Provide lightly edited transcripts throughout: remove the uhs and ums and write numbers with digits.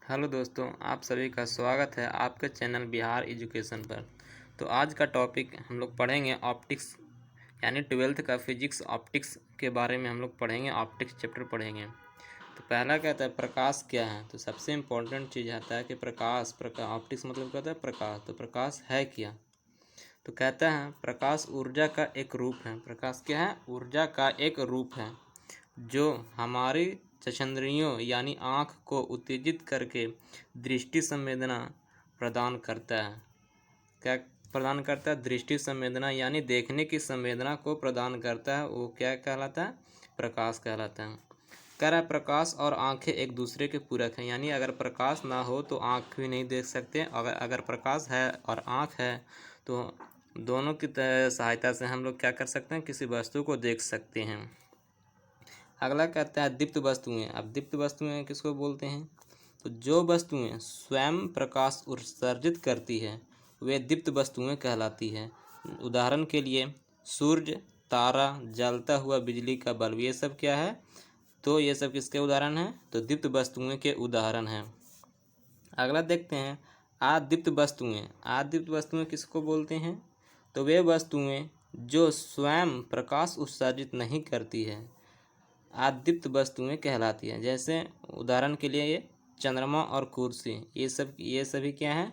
Hello दोस्तों, आप सभी का स्वागत है आपके चैनल बिहार एजुकेशन पर। तो आज का टॉपिक हम लोग पढ़ेंगे ऑप्टिक्स, यानी 12th का फिजिक्स ऑप्टिक्स के बारे में हम लोग पढ़ेंगे। ऑप्टिक्स चैप्टर पढ़ेंगे। तो पहला कहता है प्रकाश क्या है। तो सबसे इम्पोर्टेंट चीज़ आता है कि प्रकाश ऑप्टिक्स मतलब कहता है प्रकाश। तो प्रकाश है क्या। तो कहता है प्रकाश ऊर्जा का एक रूप है। प्रकाश क्या है? ऊर्जा का एक रूप है जो हमारी चंद्रियों यानी आँख को उत्तेजित करके दृष्टि संवेदना प्रदान करता है। क्या प्रदान करता है? दृष्टि संवेदना यानी देखने की संवेदना को प्रदान करता है। वो क्या कहलाता है? प्रकाश कहलाता है। कह रहा है प्रकाश और आँखें एक दूसरे के पूरक हैं, यानी अगर प्रकाश ना हो तो आँख भी नहीं देख सकते। अगर प्रकाश है और आँख है तो दोनों की सहायता से हम लोग क्या कर सकते हैं? किसी वस्तु को देख सकते हैं। अगला कहता है दीप्त वस्तुएं। अब दीप्त वस्तुएं किसको बोलते हैं? तो जो वस्तुएं स्वयं प्रकाश उत्सर्जित करती है वे दीप्त वस्तुएं कहलाती है। उदाहरण के लिए सूर्य, तारा, जलता हुआ बिजली का बल्ब, ये सब क्या है? तो ये सब किसके उदाहरण हैं? तो दीप्त वस्तुएं के उदाहरण हैं। अगला देखते हैं अदीप्त वस्तुएं। अदीप्त वस्तुएं किसको बोलते हैं? तो वे वस्तुएं जो स्वयं प्रकाश उत्सर्जित नहीं करती है अदीप्त वस्तुएं कहलाती हैं। जैसे उदाहरण के लिए ये चंद्रमा और कुर्सी, ये सभी क्या हैं?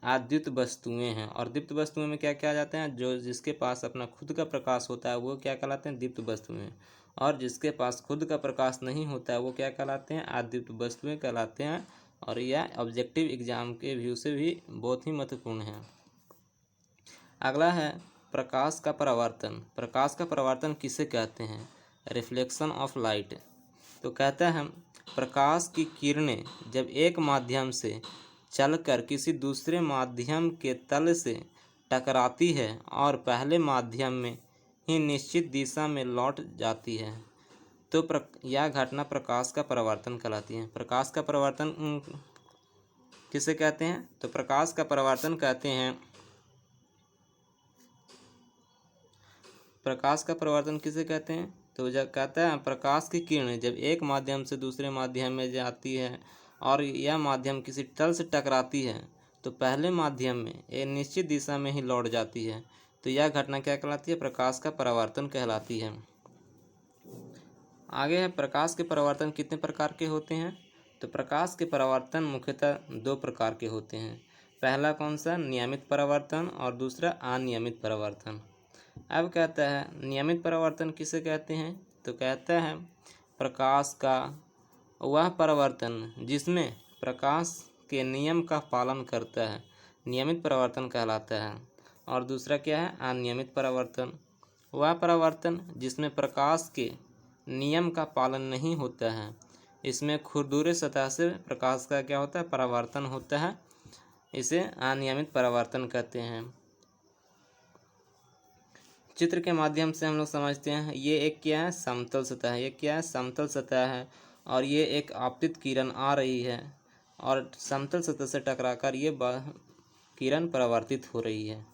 अदीप्त वस्तुएं हैं। और दीप्त वस्तुएं में क्या क्या आ जाते हैं? जो जिसके पास अपना खुद का प्रकाश होता है वो क्या कहलाते हैं? दीप्त वस्तुएं। और जिसके पास खुद का प्रकाश नहीं होता है वो क्या कहलाते हैं? अदीप्त वस्तुएं कहलाते हैं। और यह ऑब्जेक्टिव एग्जाम के व्यू से भी बहुत ही महत्वपूर्ण है। अगला है प्रकाश का परावर्तन। प्रकाश का परावर्तन किसे कहते हैं? Reflection of light. तो कहता है प्रकाश की किरणें जब एक माध्यम से चलकर किसी दूसरे माध्यम के तल से टकराती है और पहले माध्यम में ही निश्चित दिशा में लौट जाती है तो यह घटना प्रकाश का परावर्तन कहलाती है। प्रकाश का परावर्तन किसे कहते हैं? तो प्रकाश का परावर्तन कहते हैं प्रकाश का परावर्तन किसे कहते हैं? तो जब कहता है प्रकाश की किरणें जब एक माध्यम से दूसरे माध्यम में जाती है और यह माध्यम किसी तल से टकराती है तो पहले माध्यम में एक निश्चित दिशा में ही लौट जाती है तो यह घटना क्या कहलाती है? प्रकाश का परावर्तन कहलाती है। आगे है प्रकाश के परावर्तन कितने प्रकार के होते हैं? तो प्रकाश के परावर्तन मुख्यतः दो प्रकार के होते हैं। पहला कौन सा? नियमित परावर्तन और दूसरा अनियमित परावर्तन। अब कहता है नियमित परावर्तन किसे कहते हैं? तो कहता है प्रकाश का वह परावर्तन जिसमें प्रकाश के नियम का पालन करता है नियमित परावर्तन कहलाता है। और दूसरा क्या है? अनियमित परावर्तन। वह परावर्तन जिसमें प्रकाश के नियम का पालन नहीं होता है, इसमें खुरदुरे सतह से प्रकाश का क्या होता है? परावर्तन होता है। इसे अनियमित परावर्तन कहते हैं। चित्र के माध्यम से हम लोग समझते हैं ये एक क्या है? समतल सतह है। ये क्या है? समतल सतह है। और ये एक आपतित किरण आ रही है और समतल सतह से टकराकर ये किरण परावर्तित हो रही है।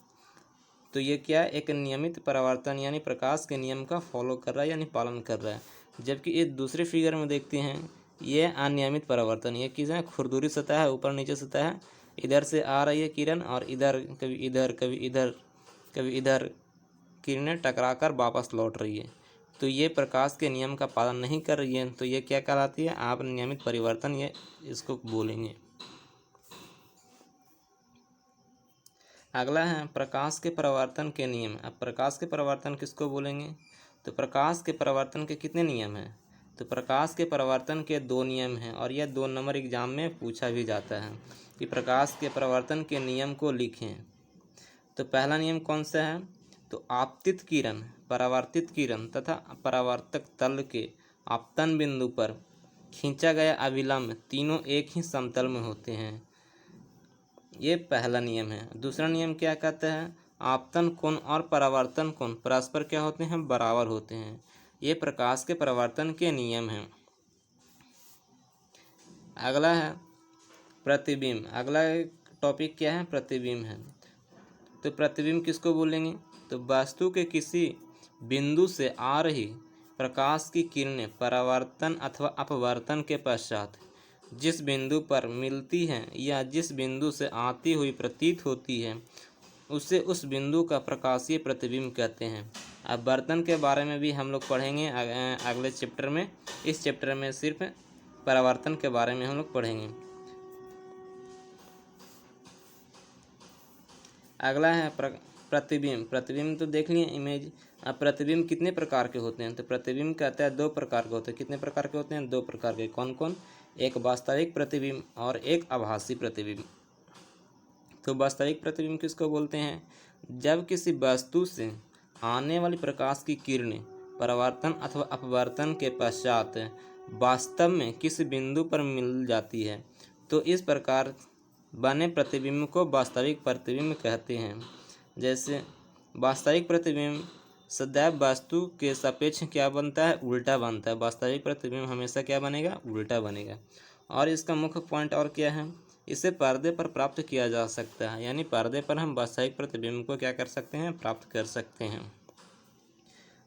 तो ये क्या है? एक नियमित परावर्तन यानी प्रकाश के नियम का फॉलो कर रहा है यानी पालन कर रहा है। जबकि ये दूसरे फिगर में देखते हैं ये अनियमित परावर्तन। ये किस है? खुरदुरी सतह है, ऊपर नीचे सतह है। इधर से आ रही है किरण और इधर कभी इधर कभी इधर कभी इधर किरणें टकराकर वापस लौट रही है। तो ये प्रकाश के नियम का पालन नहीं कर रही है तो ये क्या कहलाती है? आप नियमित परिवर्तन ये इसको बोलेंगे। अगला है प्रकाश के परावर्तन के नियम। अब प्रकाश के परावर्तन किसको बोलेंगे? तो प्रकाश के परावर्तन के कितने नियम हैं? तो प्रकाश के परावर्तन के दो नियम हैं और यह 2 नंबर एग्जाम में पूछा भी जाता है कि प्रकाश के परावर्तन के नियम को लिखें। तो पहला नियम कौन सा है? तो आपतित किरण, परावर्तित किरण तथा परावर्तक तल के आपतन बिंदु पर खींचा गया अभिलंब तीनों एक ही समतल में होते हैं। ये पहला नियम है। दूसरा नियम क्या कहता है? आपतन कोण और परावर्तन कोण परस्पर क्या होते हैं? बराबर होते हैं। ये प्रकाश के परावर्तन के नियम हैं। अगला है प्रतिबिंब। अगला टॉपिक क्या है? प्रतिबिंब है। तो प्रतिबिंब किसको बोलेंगे? तो वस्तु के किसी बिंदु से आ रही प्रकाश की किरणें परावर्तन अथवा अपवर्तन के पश्चात जिस बिंदु पर मिलती है या जिस बिंदु से आती हुई प्रतीत होती है उसे उस बिंदु का प्रकाशीय प्रतिबिंब कहते हैं। अब बर्तन के बारे में भी हम लोग पढ़ेंगे अगले चैप्टर में। इस चैप्टर में सिर्फ परावर्तन के बारे में हम लोग पढ़ेंगे। अगला है प्रतिबिंब। प्रतिबिंब तो देख लिए इमेज। अब प्रतिबिंब कितने प्रकार के होते हैं? तो प्रतिबिंब कहता है 2 प्रकार के होते हैं। कितने प्रकार के होते हैं? 2 प्रकार के। कौन कौन? एक वास्तविक प्रतिबिंब और एक आभासी प्रतिबिंब। तो वास्तविक प्रतिबिंब किसको बोलते हैं? जब किसी वस्तु से आने वाली प्रकाश की किरणें परावर्तन अथवा अपवर्तन के पश्चात वास्तव में किसी बिंदु पर मिल जाती है तो इस प्रकार बने प्रतिबिंब को वास्तविक प्रतिबिंब कहते हैं। जैसे वास्तविक प्रतिबिंब सदैव वस्तु के सापेक्ष क्या बनता है? उल्टा बनता है। वास्तविक प्रतिबिंब हमेशा क्या बनेगा? उल्टा बनेगा। और इसका मुख्य पॉइंट और क्या है? इसे पर्दे पर प्राप्त किया जा सकता है, यानी पर्दे पर हम वास्तविक प्रतिबिंब को क्या कर सकते हैं? प्राप्त कर सकते हैं।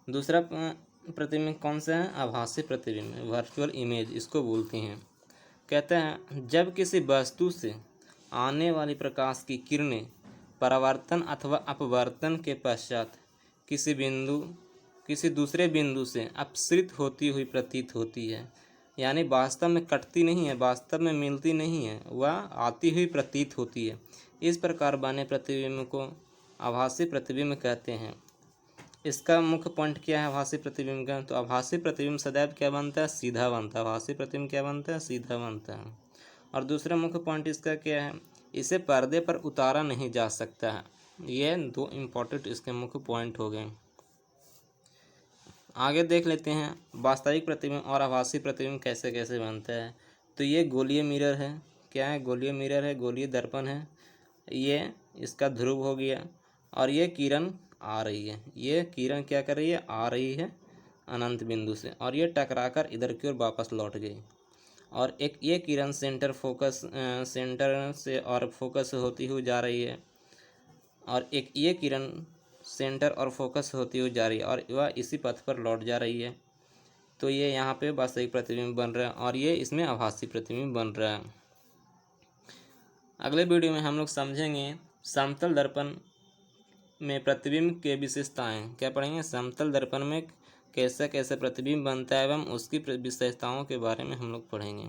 दूसरा प्रतिबिंब कौन सा है? आभासी प्रतिबिंब, वर्चुअल इमेज इसको बोलते हैं। कहते हैं जब किसी वस्तु से आने वाली प्रकाश की किरणें परावर्तन अथवा अपवर्तन के पश्चात किसी दूसरे बिंदु से अपसृत होती हुई प्रतीत होती है, यानी वास्तव में कटती नहीं है, वास्तव में मिलती नहीं है, वह आती हुई प्रतीत होती है। इस प्रकार बने प्रतिबिंब को आभासी प्रतिबिंब कहते हैं। इसका मुख्य पॉइंट क्या है आभासी प्रतिबिंब का? तो आभासी प्रतिबिंब सदैव क्या बनता है? सीधा बनता है। आभासी प्रतिबिंब क्या बनता है? सीधा बनता है। और दूसरा मुख्य पॉइंट इसका क्या है? इसे पर्दे पर उतारा नहीं जा सकता है। ये 2 इम्पोर्टेंट इसके मुख्य पॉइंट हो गए। आगे देख लेते हैं वास्तविक प्रतिबिंब और आभासी प्रतिबिंब कैसे कैसे बनता है। तो ये गोलीय मिरर है। क्या है? गोलीय मिरर है, गोलीय दर्पण है। ये इसका ध्रुव हो गया और ये किरण आ रही है। ये किरण क्या कर रही है? आ रही है अनंत बिंदु से और ये टकराकर इधर की ओर वापस लौट गई। और एक ये किरण सेंटर से और फोकस होती हुई जा रही है और एक ये किरण सेंटर और फोकस होती हुई जा रही है और वह इसी पथ पर लौट जा रही है। तो ये यहाँ पे वास्तविक प्रतिबिंब बन रहा है और ये इसमें आभासी प्रतिबिंब बन रहा है। अगले वीडियो में हम लोग समझेंगे समतल दर्पण में प्रतिबिंब के विशेषताएं। क्या पढ़ेंगे? समतल दर्पण में कैसे कैसे प्रतिबिंब बनता है एवं उसकी विशेषताओं के बारे में हम लोग पढ़ेंगे।